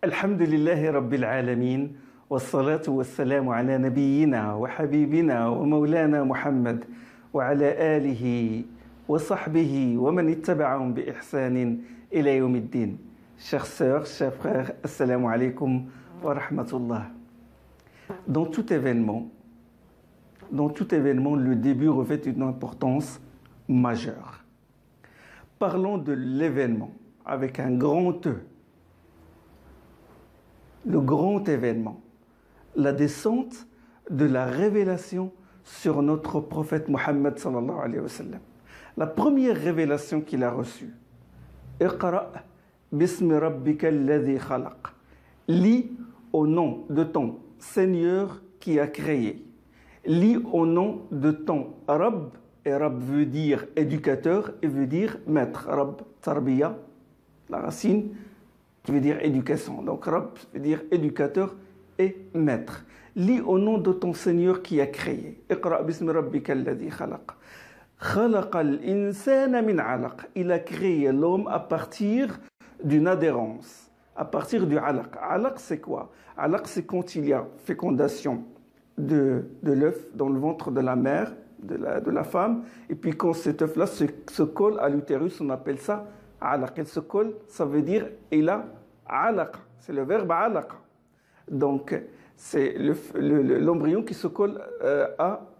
الحمد لله رب العالمين والصلاة والسلام على نبينا وحبيبنا ومولانا محمد وعلى آله وصحبه ومن اتبعهم بإحسان إلى يوم الدين. Chères sœurs, chers frères, assalamu alaikum wa rahmatullah. Dans tout événement, le début revêt une importance majeure. Parlons de l'événement avec un grand E. Le grand événement, la descente de la révélation sur notre prophète Mohammed sallallahu alayhi wa sallam. La première révélation qu'il a reçue. Iqra bismi rabbika alladhi khalaq. Lis au nom de ton Seigneur qui a créé. Lis au nom de ton Rabb, et Rabb veut dire éducateur et veut dire maître. Rabb, tarbiya, la racine, qui veut dire éducation. Donc Rabb veut dire éducateur et maître. Lis au nom de ton Seigneur qui a créé. Iqra bismi rabbika alladhi khalaq. Khalaqa al-insana min alaq. Il a créé l'homme à partir d'une adhérence, à partir du alaq. Alaq, c'est quoi? Alaq, c'est quand il y a fécondation de l'œuf dans le ventre de la mère, de la femme, et puis quand cet œuf-là se colle à l'utérus, on appelle ça alaq. Elle se colle, ça veut dire il a alaq. C'est le verbe alaq. Donc, c'est l'embryon qui se colle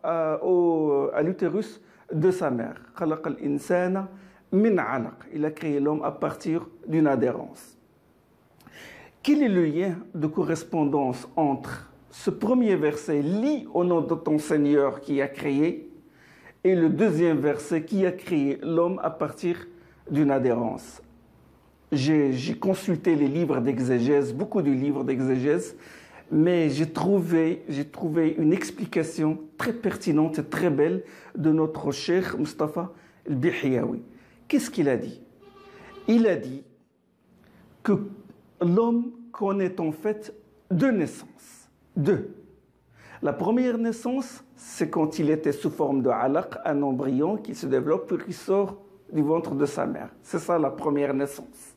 à l'utérus de sa mère. Khalaqa al-insana min alaq. Il a créé l'homme à partir d'une adhérence. Quel est le lien de correspondance entre ce premier verset, lis au nom de ton Seigneur qui a créé, et le deuxième verset, qui a créé l'homme à partir d'une adhérence? J'ai consulté les livres d'exégèse, beaucoup de livres d'exégèse, mais j'ai trouvé une explication très pertinente et très belle de notre cheikh Mustafa al-Bihiyawi. Qu'est-ce qu'il a dit? Il a dit que l'homme connaît en fait deux naissances. Deux. La première naissance, c'est quand il était sous forme de alaq, un embryon qui se développe puis qui sort du ventre de sa mère. C'est ça la première naissance.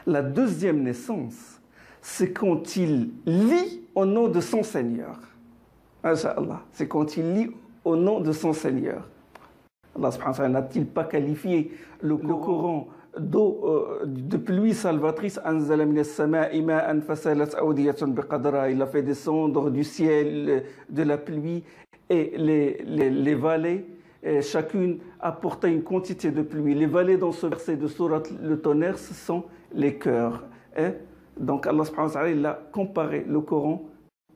La deuxième naissance, c'est quand il lit au nom de son Seigneur. Inch'Allah, c'est quand il lit au nom de son Seigneur. Allah subhanahu wa ta'ala n'a-t-il pas qualifié le Coran d'eau de pluie salvatrice? Anzala minas sama'i ma'an fasalat awdiyatun biqadra. Il a fait descendre du ciel de la pluie et les vallées, chacune apportait une quantité de pluie. Les vallées dans ce verset de Surat le tonnerre, ce sont les cœurs. Donc Allah subhanahu wa ta'ala, il a comparé le Coran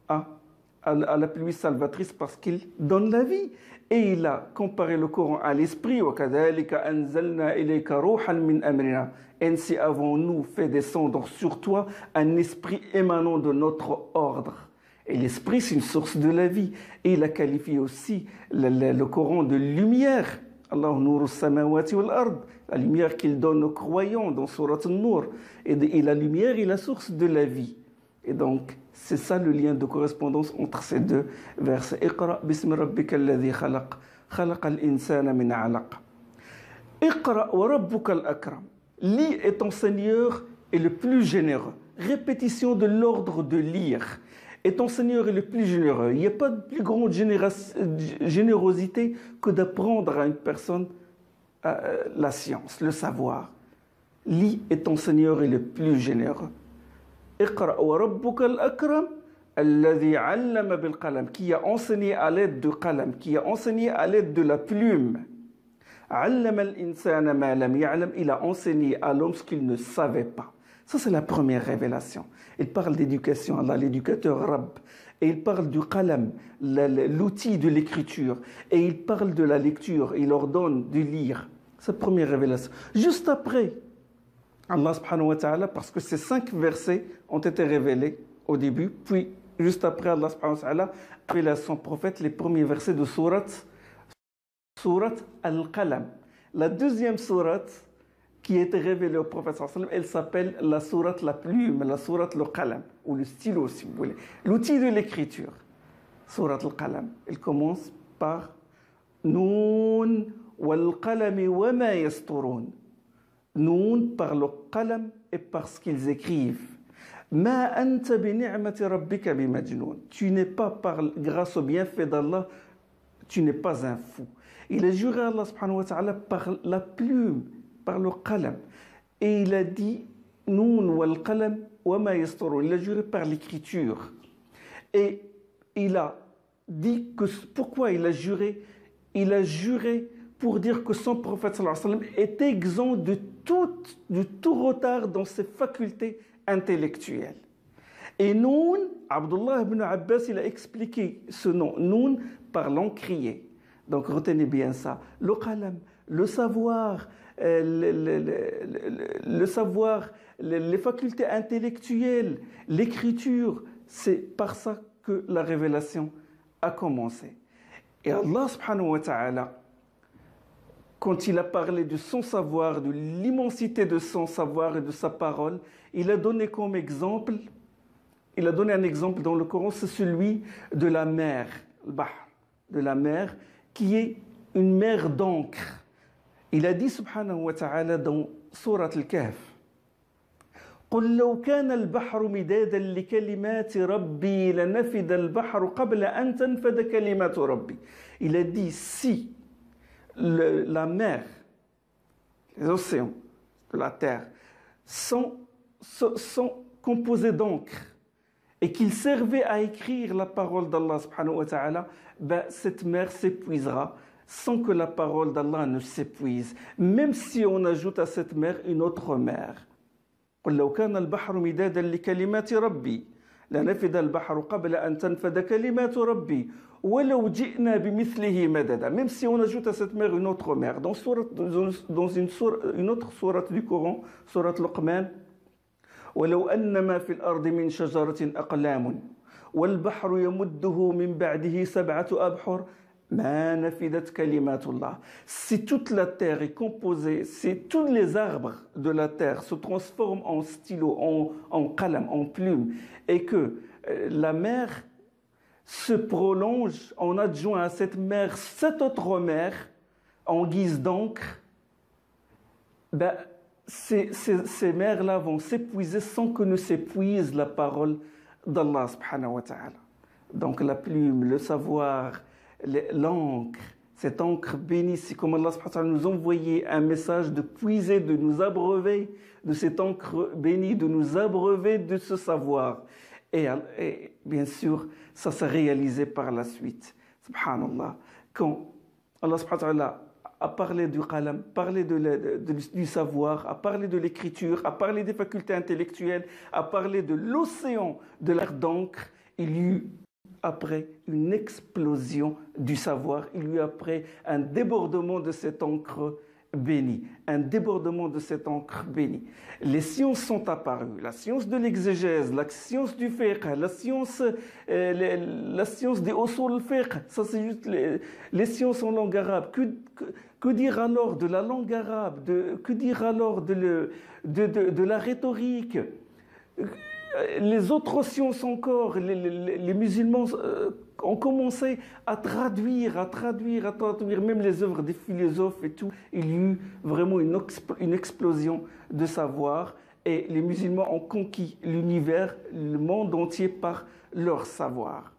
à la pluie salvatrice parce qu'il donne la vie. Et il a comparé le Coran à l'esprit. Ainsi avons-nous fait descendre sur toi un esprit émanant de notre ordre. Et l'esprit, c'est une source de la vie. Et il a qualifié aussi le Coran de lumière. Allah nuru samawati wal ard. La lumière qu'il donne aux croyants dans Surat An-Nur. Et la lumière est la source de la vie. Et donc, c'est ça le lien de correspondance entre ces deux versets. Iqra bismi rabbika alladhi khalaq. Khalaqa al-insana min alaq. Iqra wa rabbuka al-akram. Lis et ton Seigneur est le plus généreux. Répétition de l'ordre de lire. Et ton Seigneur est le plus généreux. Il n'y a pas de plus grande générosité que d'apprendre à une personne la science, le savoir. Lis et ton Seigneur est le plus généreux. Iqra wa rabbuka al-akram alladhi 'allama bil qalam, qui a enseigné à l'aide de qalam, qui a enseigné à l'aide de la plume. 'Allama al-insana ma lam ya'lam, il a enseigné à l'homme ce qu'il ne savait pas. Ça, c'est la première révélation. Il parle d'éducation, Allah, l'éducateur Rabb. Et il parle du qalam, l'outil de l'écriture. Et il parle de la lecture. Il ordonne de lire. C'est la première révélation. Juste après, Allah subhanahu wa ta'ala, parce que ces 5 versets ont été révélés au début, puis juste après, Allah subhanahu wa ta'ala révèle à son prophète les premiers versets de Surat Al-Qalam. La deuxième sourate qui a été révélée au prophète sallallahu alayhi wa sallam, elle s'appelle la sourate la plume, la sourate le qalam, ou le stylo si vous voulez, l'outil de l'écriture. Sourate al-Qalam, elle commence par Noun wal qalami wa ma yasturun. Noun par le qalam et parce qu'ils écrivent. Ma anta bi ni'mati rabbika bi majnoun. Tu n'es pas, grâce au bienfait d'Allah, tu n'es pas un fou. Il a juré Allah subhanahu wa ta'ala par la plume, par le qalam. Et il a dit Noun wal qalam wa ma yasturun. Il a juré par l'écriture. Et il a dit que pourquoi il a juré? Il a juré pour dire que son prophète sallallahu alayhi wa sallam est exempt de tout retard dans ses facultés intellectuelles. Et Noun, Abdullah ibn Abbas, il a expliqué ce nom, Noun, par l'encrier. Donc retenez bien ça. Le qalam, le savoir, le savoir, les facultés intellectuelles, l'écriture, c'est par ça que la révélation a commencé. Et Allah subhanahu wa ta'ala, quand il a parlé de son savoir, de l'immensité de son savoir et de sa parole, il a donné comme exemple, il a donné un exemple dans le Coran, c'est celui de la mer, le bahr, de la mer, qui est une mer d'encre. Il a dit subhanahu wa ta'ala dans Surat al-Kahf, قل لو كان البحر مدادا لكلمات ربي لنفد البحر قبل أن تنفد كلمات ربي. Il a dit si la mer, les océans de la terre sont composés d'encre et qu'ils servaient à écrire la parole d'Allah subhanahu wa ta'ala, ben, cette mer s'épuisera sans que la parole d'Allah ne s'épuise, même si on ajoute à cette mer une autre mer. قل لو كان البحر مدادا لكلمات ربي لنفد البحر قبل أن تنفد كلمات ربي ولو جئنا بمثله مددا. Même si on ajoute à cette mer une autre mer. Dans une autre sourate du Coran, sourate Luqman, ولو أن ما في الأرض من شجرة أقلام والبحر يمده من بعده سبعة أبحر ما نفدت كلمات الله. Si toute la terre est composée, si tous les arbres de la terre se transforment en stylo, en qalam, en plume, et que la mer se prolonge, on adjoint à cette mer 7 autres mers en guise d'encre, ben, ces mers-là vont s'épuiser sans que ne s'épuise la parole d'Allah subhanahu wa ta'ala. Donc la plume, le savoir, l'encre, cette encre bénie, c'est comme Allah subhanahu wa ta'ala nous envoyait un message de puiser, de nous abreuver de cette encre bénie, de nous abreuver de ce savoir. Et bien sûr, ça s'est réalisé par la suite. Subhanallah. Quand Allah subhanahu wa ta'ala a parlé du qalam, parlé du savoir, a parlé de l'écriture, a parlé des facultés intellectuelles, a parlé de l'océan de l'air d'encre, il y eut après une explosion du savoir, il y eut après un débordement de cette encre bénie, un débordement de cette encre bénie. Les sciences sont apparues, la science de l'exégèse, la science du fiqh, la science des usul al-fiqh, ça c'est juste les sciences en langue arabe. Que dire alors de la langue arabe, que dire alors de la rhétorique? Les autres sciences encore, les musulmans ont commencé à traduire même les œuvres des philosophes et tout. Il y a eu vraiment une explosion de savoir et les musulmans ont conquis l'univers, le monde entier par leur savoir.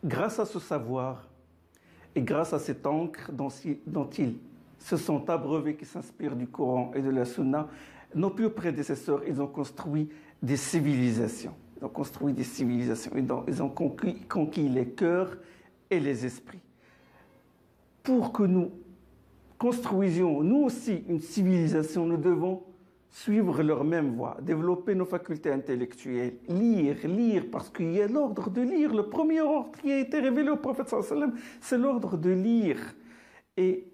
Grâce à ce savoir et grâce à cette encre dont ils se sont abreuvés, qui s'inspirent du Coran et de la Sunna, nos plus prédécesseurs, ils ont construit des civilisations. Ils ont construit des civilisations. Ils ont conquis les cœurs et les esprits. Pour que nous construisions, nous aussi, une civilisation, nous devons suivre leur même voie, développer nos facultés intellectuelles, lire, parce qu'il y a l'ordre de lire. Le premier ordre qui a été révélé au prophète sallallahu alayhi wa sallam, c'est l'ordre de lire. Et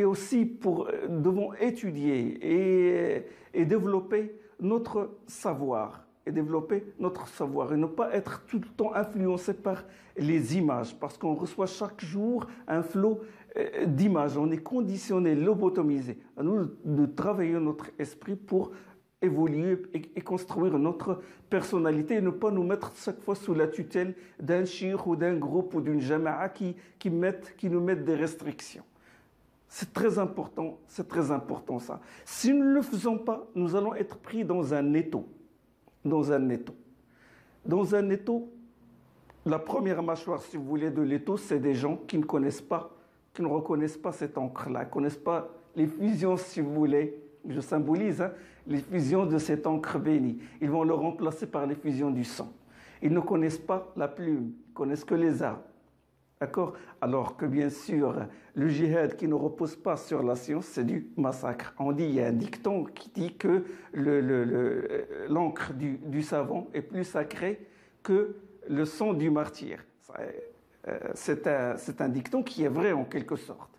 aussi, nous devons étudier et développer notre savoir. Et ne pas être tout le temps influencé par les images. Parce qu'on reçoit chaque jour un flot d'images. On est conditionné, lobotomisé. À nous de travailler notre esprit pour évoluer et construire notre personnalité et ne pas nous mettre chaque fois sous la tutelle d'un cheikh ou d'un groupe ou d'une jama'a qui nous mettent des restrictions. C'est très important ça. Si nous ne le faisons pas, nous allons être pris dans un étau. dans un étau. Dans un étau, la première mâchoire, si vous voulez, de l'étau, c'est des gens qui ne connaissent pas, qui ne reconnaissent pas cette encre-là, qui ne connaissent pas les fusions, si vous voulez, je symbolise, hein, les fusions de cette encre bénie. Ils vont le remplacer par les fusions du sang. Ils ne connaissent pas la plume, ils connaissent que les armes. D'accord? Alors que bien sûr, le djihad qui ne repose pas sur la science, c'est du massacre. On dit, il y a un dicton qui dit que l'encre du savant est plus sacrée que le sang du martyr. C'est un dicton qui est vrai en quelque sorte.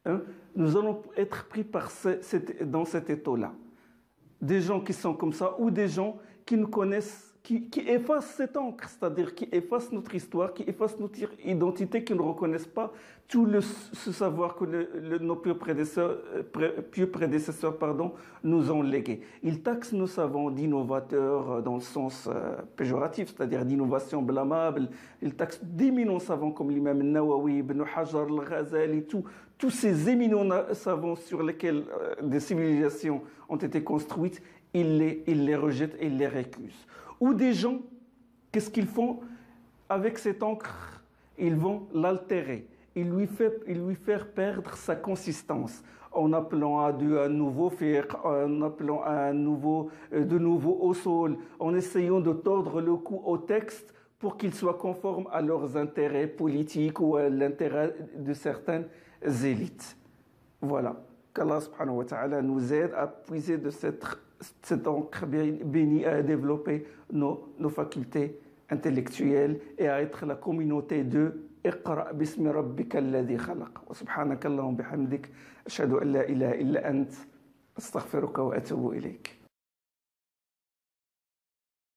Hein? Nous allons être pris dans cet étau-là. Des gens qui sont comme ça ou des gens qui nous connaissent, qui effacent cette encre, c'est-à-dire qui effacent notre histoire, qui effacent notre identité, qui ne reconnaissent pas tout ce savoir que nos pieux prédécesseurs nous ont légué. Ils taxent nos savants d'innovateurs dans le sens péjoratif, c'est-à-dire d'innovation blâmable. Ils taxent d'éminents savants comme l'imam Nawawi, Ibn Hajar, al-Ghazali, tous ces éminents savants sur lesquels des civilisations ont été construites. Ils les rejettent et ils les récusent. Ou des gens, qu'est-ce qu'ils font avec cette encre? Ils vont l'altérer. Ils lui faire perdre sa consistance en appelant à un nouveau fiqh, en appelant à de nouveau au sol, en essayant de tordre le cou au texte pour qu'il soit conforme à leurs intérêts politiques ou à l'intérêt de certaines élites. Voilà. Qu'Allah subhanahu wa ta'ala nous aide à puiser de cette encre bénie, à développer nos facultés intellectuelles et à être la communauté de اقرأ باسم ربك الذي خلق وسبحانك اللهم وبحمدك أشهد أن لا إله إلا أنت أستغفرك وأتوب إليك